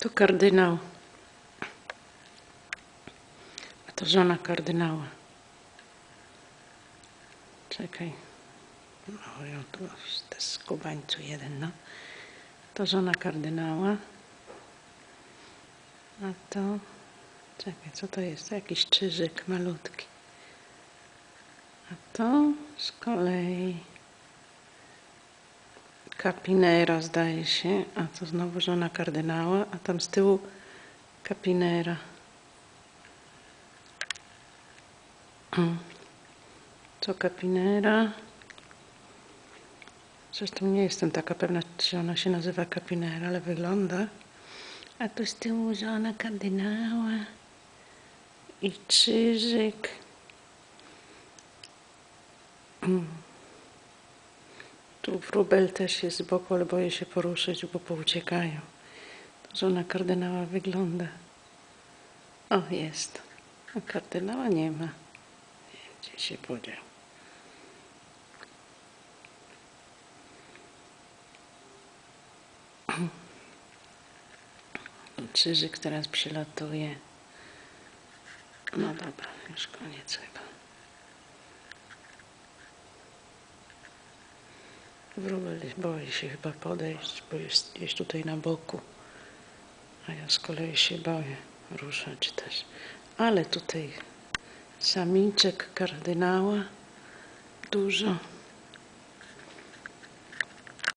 To kardynał, a to żona kardynała. Czekaj, no ją tu to jest skubańcu jeden, no. To żona kardynała, a to, czekaj, co to jest? Jakiś krzyżyk malutki. A to z kolei kapinera, zdaje się, a to znowu żona kardynała, a tam z tyłu kapinera. To kapinera. Zresztą nie jestem taka pewna, czy ona się nazywa kapinera, ale wygląda. A tu z tyłu żona kardynała i krzyżyk. Tu wróbel też jest z boku, ale boję się poruszyć, bo pouciekają. To żona kardynała wygląda. O, jest. A kardynała nie ma. Gdzie się podział? Krzyżyk teraz przylatuje. No dobra, już koniec chyba. Wróbel boi się chyba podejść, bo jest gdzieś tutaj na boku. A ja z kolei się boję ruszać też. Ale tutaj samiczek kardynała dużo.